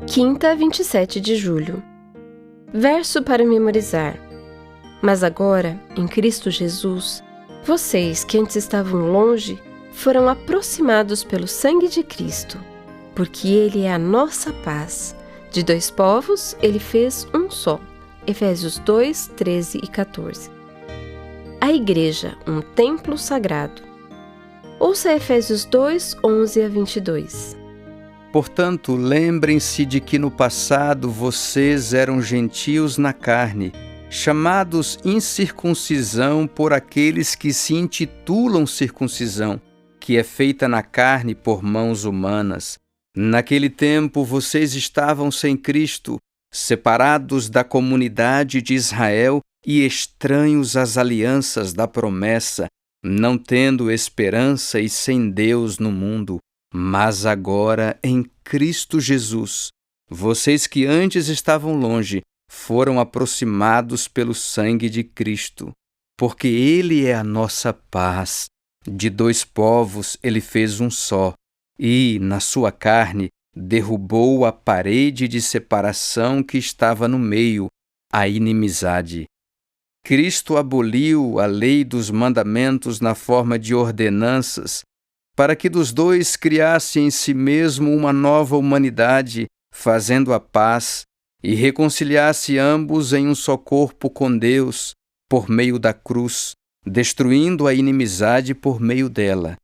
Quinta, 27 de julho. Verso para memorizar. Mas agora, em Cristo Jesus, vocês que antes estavam longe, foram aproximados pelo sangue de Cristo, porque Ele é a nossa paz. De dois povos, Ele fez um só. Efésios 2, 13 e 14. A Igreja, um templo sagrado. Ouça Efésios 2, 11 a 22. Portanto, lembrem-se de que no passado vocês eram gentios na carne, chamados incircuncisão por aqueles que se intitulam circuncisão, que é feita na carne por mãos humanas. Naquele tempo vocês estavam sem Cristo, separados da comunidade de Israel e estranhos às alianças da promessa, não tendo esperança e sem Deus no mundo. Mas agora, em Cristo Jesus, vocês que antes estavam longe, foram aproximados pelo sangue de Cristo, porque Ele é a nossa paz. De dois povos Ele fez um só, e, na sua carne, derrubou a parede de separação que estava no meio, a inimizade. Cristo aboliu a lei dos mandamentos na forma de ordenanças, para que dos dois criasse em si mesmo uma nova humanidade, fazendo a paz, e reconciliasse ambos em um só corpo com Deus, por meio da cruz, destruindo a inimizade por meio dela.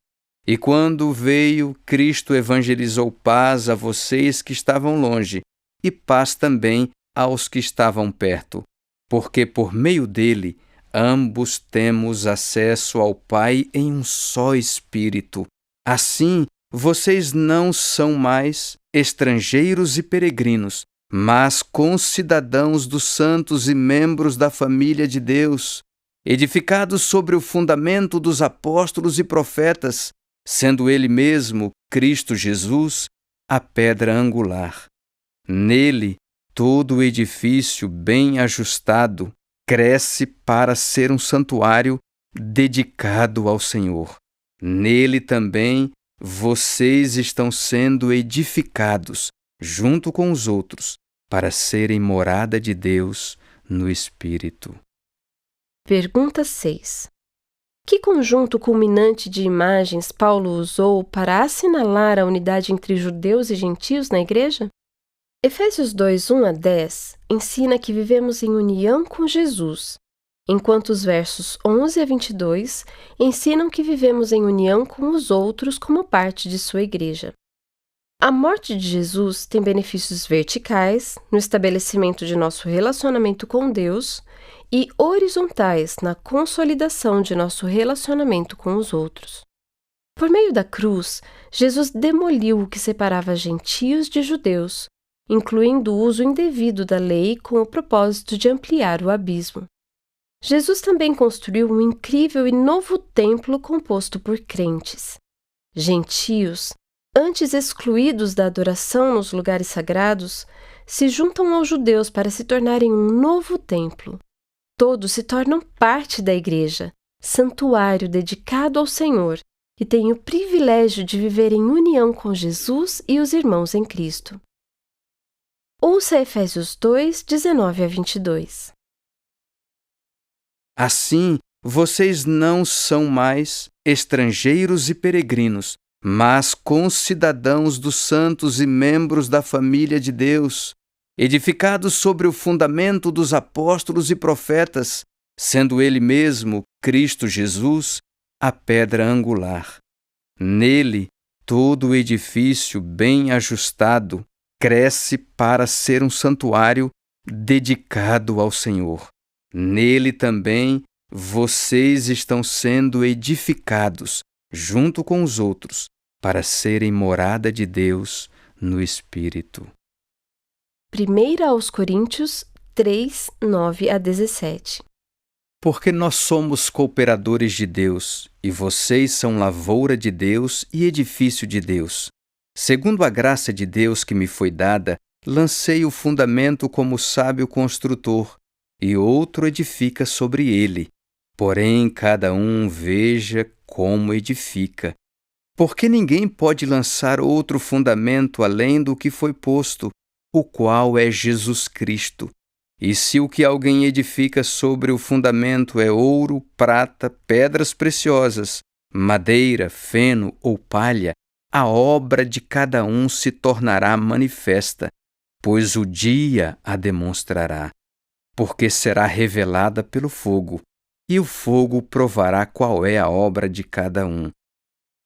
E quando veio, Cristo evangelizou paz a vocês que estavam longe, e paz também aos que estavam perto, porque por meio dele, ambos temos acesso ao Pai em um só Espírito. Assim, vocês não são mais estrangeiros e peregrinos, mas concidadãos dos santos e membros da família de Deus, edificados sobre o fundamento dos apóstolos e profetas, sendo Ele mesmo, Cristo Jesus, a pedra angular. Nele, todo o edifício bem ajustado cresce para ser um santuário dedicado ao Senhor. Nele também vocês estão sendo edificados, junto com os outros, para serem morada de Deus no Espírito. Pergunta 6. Que conjunto culminante de imagens Paulo usou para assinalar a unidade entre judeus e gentios na Igreja? Efésios 2, 1 a 10 ensina que vivemos em união com Jesus, enquanto os versos 11 a 22 ensinam que vivemos em união com os outros como parte de sua Igreja. A morte de Jesus tem benefícios verticais no estabelecimento de nosso relacionamento com Deus e horizontais na consolidação de nosso relacionamento com os outros. Por meio da cruz, Jesus demoliu o que separava gentios de judeus, incluindo o uso indevido da lei com o propósito de ampliar o abismo. Jesus também construiu um incrível e novo templo composto por crentes. Gentios, antes excluídos da adoração nos lugares sagrados, se juntam aos judeus para se tornarem um novo templo. Todos se tornam parte da Igreja, santuário dedicado ao Senhor, e têm o privilégio de viver em união com Jesus e os irmãos em Cristo. Ouça Efésios 2, 19 a 22. Assim, vocês não são mais estrangeiros e peregrinos, mas concidadãos dos santos e membros da família de Deus, edificados sobre o fundamento dos apóstolos e profetas, sendo Ele mesmo, Cristo Jesus, a pedra angular. Nele, todo o edifício bem ajustado cresce para ser um santuário dedicado ao Senhor. Nele também vocês estão sendo edificados, junto com os outros, para serem morada de Deus no Espírito. 1 aos Coríntios 3, 9 a 17. Porque nós somos cooperadores de Deus, e vocês são lavoura de Deus e edifício de Deus. Segundo a graça de Deus que me foi dada, lancei o fundamento como sábio construtor, e outro edifica sobre ele. Porém, cada um veja como edifica. Porque ninguém pode lançar outro fundamento além do que foi posto, o qual é Jesus Cristo. E se o que alguém edifica sobre o fundamento é ouro, prata, pedras preciosas, madeira, feno ou palha, a obra de cada um se tornará manifesta, pois o dia a demonstrará, porque será revelada pelo fogo, e o fogo provará qual é a obra de cada um.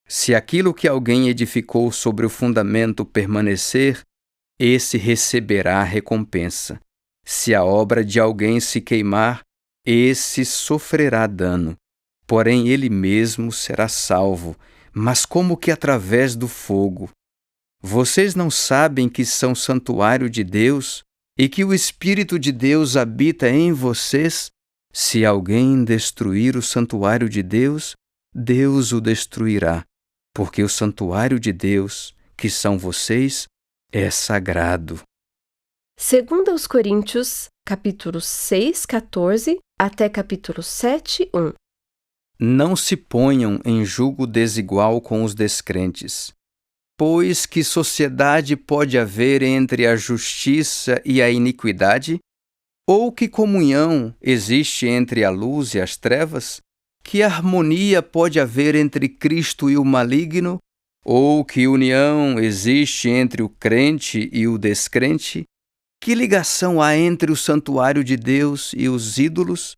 Se aquilo que alguém edificou sobre o fundamento permanecer, esse receberá a recompensa. Se a obra de alguém se queimar, esse sofrerá dano. Porém, ele mesmo será salvo, mas como que através do fogo. Vocês não sabem que são santuário de Deus e que o Espírito de Deus habita em vocês? Se alguém destruir o santuário de Deus, Deus o destruirá, porque o santuário de Deus, que são vocês, é sagrado. 2 Coríntios, capítulo 6, 14, até capítulo 7, 1. Não se ponham em julgo desigual com os descrentes. Pois que sociedade pode haver entre a justiça e a iniquidade? Ou que comunhão existe entre a luz e as trevas? Que harmonia pode haver entre Cristo e o maligno? Ou que união existe entre o crente e o descrente? Que ligação há entre o santuário de Deus e os ídolos?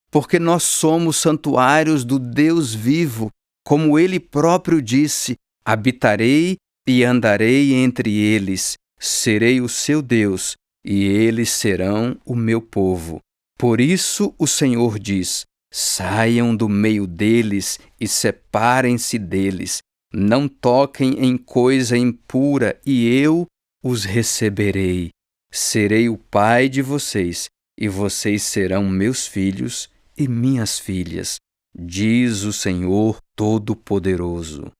Porque nós somos santuários do Deus vivo, como Ele próprio disse: habitarei e andarei entre eles, serei o seu Deus, e eles serão o meu povo. Por isso o Senhor diz: saiam do meio deles e separem-se deles, não toquem em coisa impura, e eu os receberei. Serei o pai de vocês, e vocês serão meus filhos e minhas filhas, diz o Senhor Todo-Poderoso.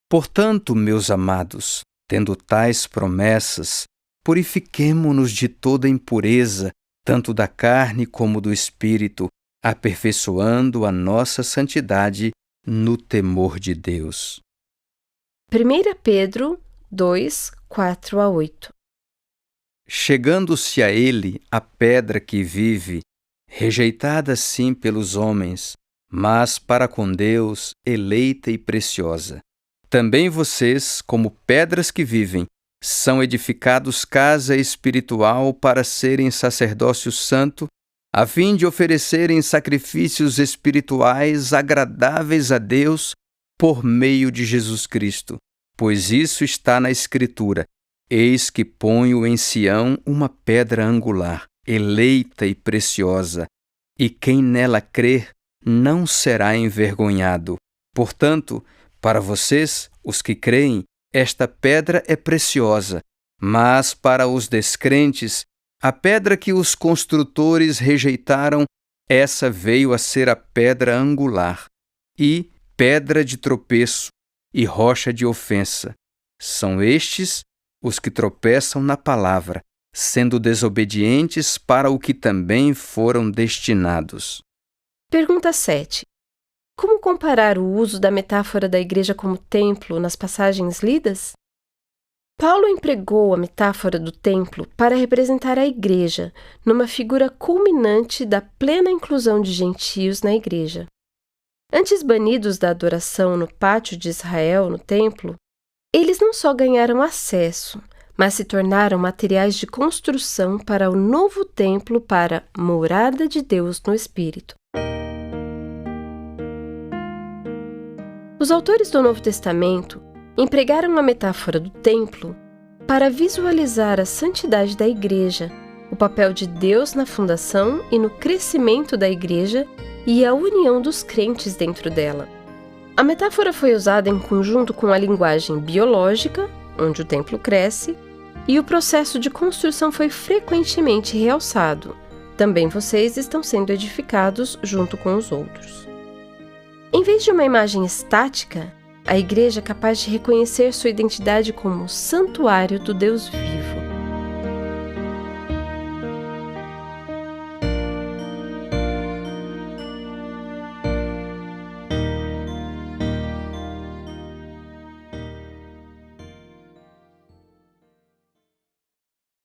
Portanto, meus amados, tendo tais promessas, purifiquemo-nos de toda impureza, tanto da carne como do espírito, aperfeiçoando a nossa santidade no temor de Deus. 1 Pedro 2, 4 a 8. Chegando-se a ele a pedra que vive, rejeitada sim pelos homens, mas para com Deus eleita e preciosa. Também vocês, como pedras que vivem, são edificados casa espiritual para serem sacerdócio santo, a fim de oferecerem sacrifícios espirituais agradáveis a Deus por meio de Jesus Cristo. Pois isso está na Escritura: eis que ponho em Sião uma pedra angular, eleita e preciosa, e quem nela crer não será envergonhado. Portanto, para vocês, os que creem, esta pedra é preciosa, mas para os descrentes, a pedra que os construtores rejeitaram, essa veio a ser a pedra angular, e pedra de tropeço, e rocha de ofensa. São estes os que tropeçam na palavra, sendo desobedientes para o que também foram destinados. Pergunta 7. Como comparar o uso da metáfora da igreja como templo nas passagens lidas? Paulo empregou a metáfora do templo para representar a igreja, numa figura culminante da plena inclusão de gentios na igreja. Antes banidos da adoração no pátio de Israel, no templo, eles não só ganharam acesso, mas se tornaram materiais de construção para o novo templo, para a morada de Deus no Espírito. Os autores do Novo Testamento empregaram a metáfora do templo para visualizar a santidade da igreja, o papel de Deus na fundação e no crescimento da igreja e a união dos crentes dentro dela. A metáfora foi usada em conjunto com a linguagem biológica, onde o templo cresce, e o processo de construção foi frequentemente realçado. Também vocês estão sendo edificados junto com os outros. Em vez de uma imagem estática, a igreja é capaz de reconhecer sua identidade como santuário do Deus vivo.